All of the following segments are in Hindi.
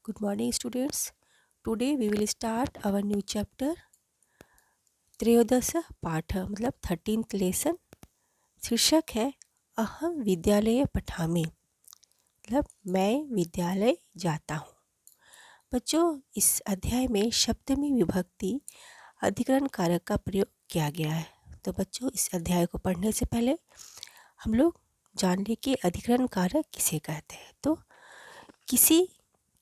Good morning, students. Today we will start our new chapter त्रयोदश पाठ मतलब 13th लेसन। शीर्षक है अहम विद्यालय पठामि मतलब मैं विद्यालय जाता हूँ। बच्चों, इस अध्याय में सप्तमी विभक्ति अधिकरण कारक का प्रयोग किया गया है। तो बच्चों, इस अध्याय को पढ़ने से पहले हम लोग जान लें कि अधिकरण कारक किसे कहते हैं। तो किसी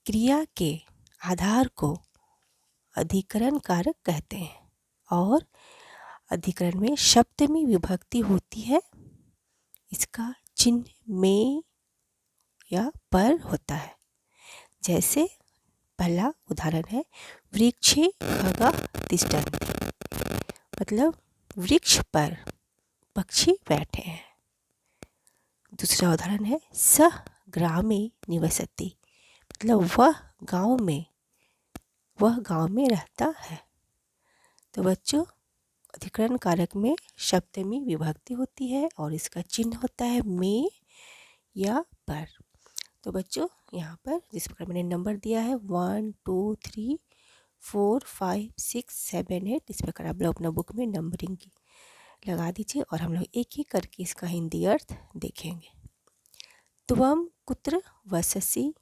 क्रिया के आधार को अधिकरण कारक कहते हैं और अधिकरण में सप्तमी विभक्ति होती है। इसका चिन्ह में या पर होता है। जैसे पहला उदाहरण है वृक्षे खगः तिष्ठन्ति, मतलब वृक्ष पर पक्षी बैठे हैं। दूसरा उदाहरण है सः ग्रामे निवसति, मतलब वह गांव में रहता है। तो बच्चों, अधिकरण कारक में सप्तमी विभक्ति होती है और इसका चिन्ह होता है में या पर। तो बच्चों, यहाँ पर जिस प्रकार मैंने नंबर दिया है 1 2 3 4 5 6 7 8, इस प्रकार आप लोग अपना बुक में नंबरिंग की लगा दीजिए और हम लोग एक एक करके इसका हिंदी अर्थ देखेंगे। त्वम कुत्र वससि,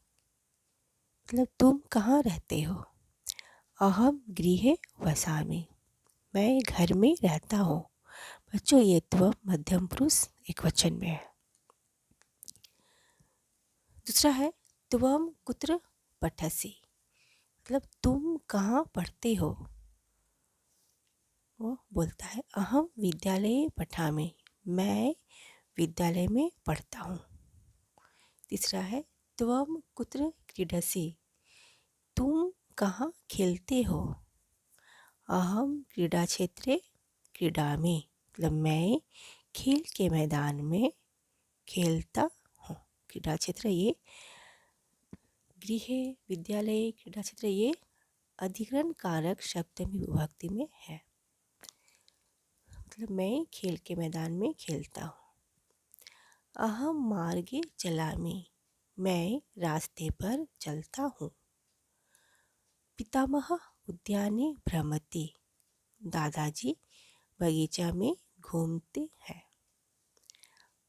मतलब तुम कहाँ रहते हो। अहम गृहे वसामि, मैं घर में रहता हूँ। बच्चों, ये त्वम मध्यम पुरुष एकवचन में है। दूसरा है त्वम कुत्र पठसि, मतलब तुम कहाँ पढ़ते हो। वो बोलता है अहम विद्यालये पठामि, मैं विद्यालय में पढ़ता हूँ। तीसरा है त्वम कुत्र क्रीडसि, तुम कहाँ खेलते हो। अहम क्रीडा क्षेत्रे क्रीडामि, मतलब मैं खेल के मैदान में खेलता हूँ। क्रीडा क्षेत्र ये गृह विद्यालय क्रीडा क्षेत्र ये अधिकरण कारक सप्तमी विभक्ति में है, मतलब मैं खेल के मैदान में खेलता हूँ। अहम मार्गे चलामि, मैं रास्ते पर चलता हूँ। पितामह उद्याने भ्रमति, दादाजी बगीचा में घूमते हैं।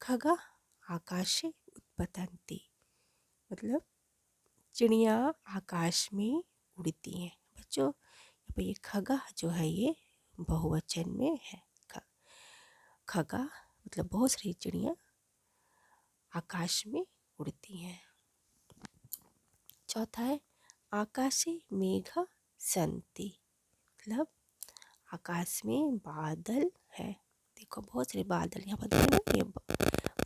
खगा आकाशे उत्पतन्ति, मतलब चिड़िया आकाश में उड़ती हैं। बच्चों, ये खगा जो है ये बहुवचन में है। खगा मतलब बहुत सारी चिड़िया आकाश में उड़ती हैं। चौथा है आकाशे मेघ सन्ति, मतलब आकाश में बादल है। देखो बहुत सारे बादल यहाँ पर देखे ना, ये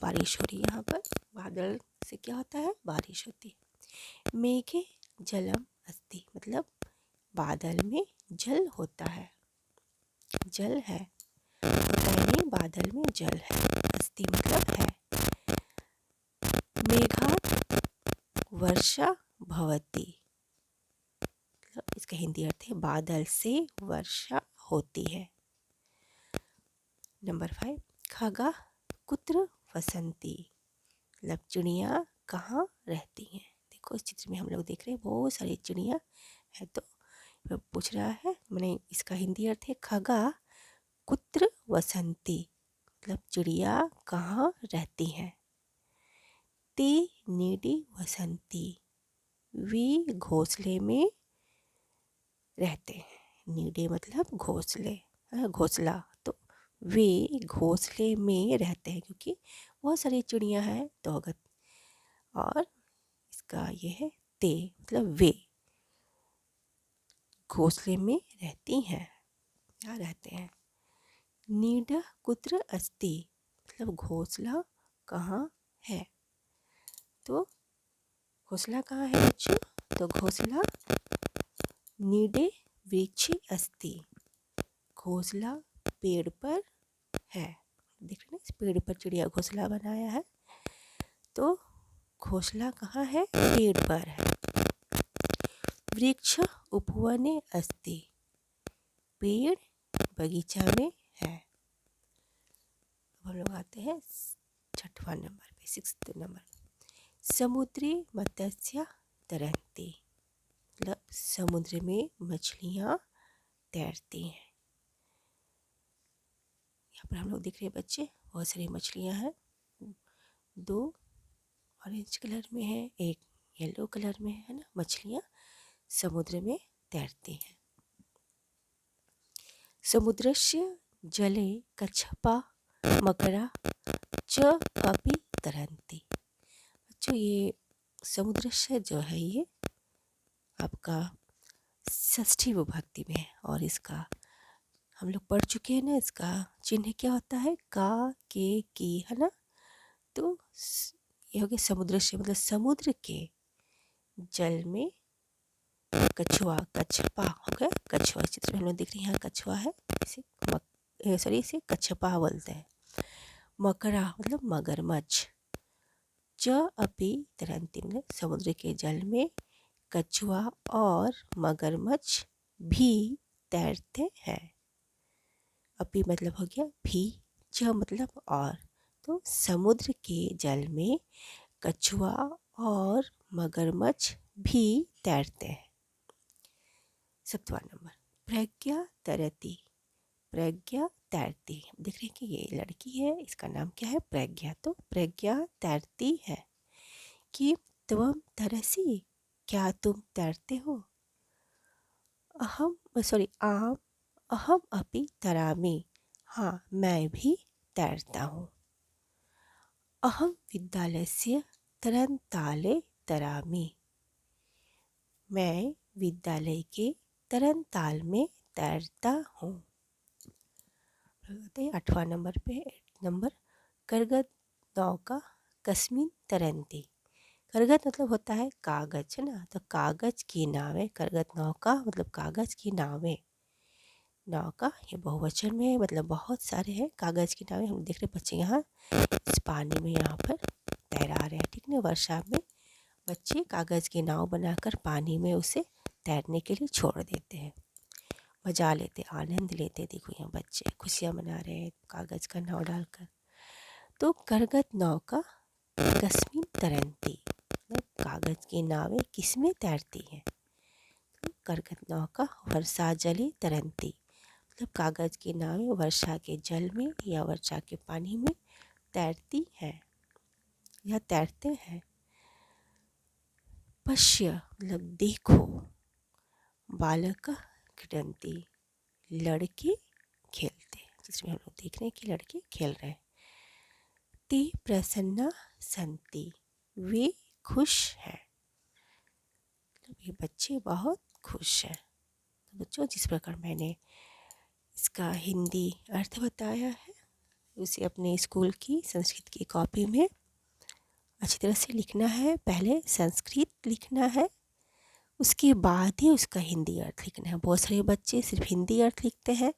बारिश हो रही है। यहाँ पर बादल से क्या होता है, बारिश होती है। मेघे जलम अस्ति, मतलब बादल में जल होता है, जल है, होता है नहीं, बादल में जल है। अस्ति मतलब है। मेघात् वर्षा भवति, मतलब इसका हिंदी अर्थ है बादल से वर्षा होती है। नंबर 5 खगा कुत्र वसन्ति, मतलब चिड़िया कहाँ रहती हैं। देखो इस चित्र में हम लोग देख रहे हैं बहुत सारी चिड़िया है। तो पूछ रहा है, मैंने इसका हिंदी अर्थ है खगा कुत्र वसन्ति, मतलब चिड़िया कहाँ रहती हैं। ते नीडी वसन्ति, वे घोंसले में रहते हैं। नीडे मतलब घोंसले, घोंसला। तो वे घोंसले में रहते हैं क्योंकि बहुत सारी चिड़िया हैं। तो अगर और इसका ये है ते, मतलब वे घोंसले में रहती हैं या रहते हैं। नीड कुत्र अस्ति, मतलब घोंसला कहाँ है। तो घोंसला कहाँ है बच्चों, तो घोंसला नीडे वृक्षे अस्ति, घोंसला पेड़ पर है। देख रहे हैं इस पेड़ पर चिड़िया घोंसला बनाया है। तो घोंसला कहाँ है, पेड़ पर है। वृक्ष उपवने अस्ति, पेड़ बगीचा में है। अब हम लोग आते हैं छठवां नंबर पे, 6th नंबर। समुद्री मत्स्य तरन्ति, मतलब समुद्र में मछलियाँ तैरती हैं। यहाँ पर हम लोग देख रहे हैं बच्चे, बहुत सारी मछलियाँ हैं। 2 ऑरेंज कलर में है, एक येलो कलर में है ना। मछलियाँ समुद्र में तैरती हैं। समुद्रस्य जले कच्छपा मकरा च अपि तरन्ति। बच्चों ये समुद्रस्य जो है ये आपका षष्ठी विभक्ति में है और इसका हम लोग पढ़ चुके हैं ना। इसका चिन्ह क्या होता है? का, के, की, है ना। तो ये हो गया समुद्र से, मतलब समुद्र के जल में कछुआ, कछपा हो गया कछुआ। चित्र में हम लोग देख रहे हैं यहाँ कछुआ है, इसे कछपा बोलते हैं। मकरा मतलब मगरमच्छ। च अपि तरंती मतलब समुद्र के जल में कछुआ और मगरमच्छ भी तैरते हैं। अपि मतलब हो गया भी, च मतलब और। तो समुद्र के जल में कछुआ और मगरमच्छ भी तैरते हैं। 7वां नंबर, प्रज्ञा तरती। प्रज्ञा तैरती। देख रहे हैं कि ये लड़की है, इसका नाम क्या है? प्रज्ञा। तो प्रज्ञा तैरती है। कि त्वम तरसी, क्या तुम तैरते हो? आम अहम अपि तरामि, हाँ मैं भी तैरता हूँ। अहम विद्यालयस्य तरनताले तरामि, मैं विद्यालय के तरनताल में तैरता हूँ। 8वां नंबर पे 8 नंबर, करगत नौका कस्मिन तरंती। करगत मतलब होता है कागज, है ना। तो कागज की नावें, करगत नौका मतलब कागज की नावें। नौका ये बहुवचन में है, मतलब बहुत सारे हैं कागज की नावें। हम देख रहे बच्चे यहाँ इस पानी में यहाँ पर तैरा रहे हैं, ठीक ना। वर्षा में बच्चे कागज की नाव बनाकर पानी में उसे तैरने के लिए छोड़ देते हैं, मजा लेते, आनंद लेते। देखो यहाँ बच्चे खुशियाँ मना रहे हैं कागज का नाव डालकर। तो करगत नौका कस्मिन तरंती, मतलब कागज की नावें किसमें तैरती हैं? तो करगत नौका वर्षा जले तरंती, मतलब कागज की नावें वर्षा के जल में या वर्षा के पानी में तैरती हैं या तैरते हैं। पश्य मतलब देखो, बालक क्रीडन्ति, लड़के खेलते। जिसमें हम लोग देख रहे हैं कि लड़के खेल रहे हैं। ते प्रसन्ना संति, वे खुश हैं। ये बच्चे बहुत खुश हैं। तो बच्चों जिस प्रकार मैंने इसका हिंदी अर्थ बताया है, उसे अपने स्कूल की संस्कृत की कॉपी में अच्छी तरह से लिखना है। पहले संस्कृत लिखना है, उसके बाद ही उसका हिंदी अर्थ लिखना है। बहुत सारे बच्चे सिर्फ हिंदी अर्थ लिखते हैं,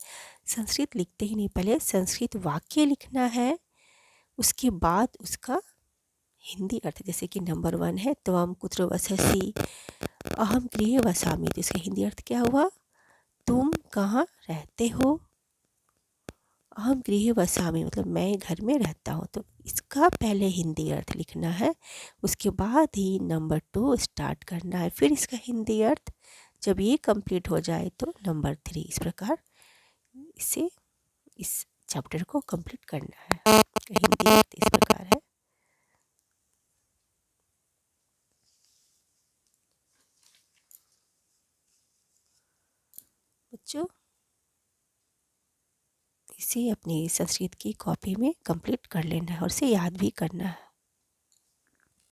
संस्कृत लिखते ही नहीं। पहले संस्कृत वाक्य लिखना है, उसके बाद उसका हिंदी अर्थ। जैसे कि नंबर 1 है त्वम कुत्र वससि, अहम गृहे वसामि। तो इसका हिंदी अर्थ क्या हुआ? तुम कहाँ रहते हो? अहम गृहे वसामि मतलब मैं घर में रहता हूँ। तो इसका पहले हिंदी अर्थ लिखना है, उसके बाद ही नंबर 2 स्टार्ट करना है, फिर इसका हिंदी अर्थ। जब ये कंप्लीट हो जाए तो नंबर 3। इस प्रकार इसे इस चैप्टर को कंप्लीट करना है। हिंदी अर्थ इस प्रकार है। बच्चों इसे अपनी संस्कृत की कॉपी में कंप्लीट कर लेना है और इसे याद भी करना है।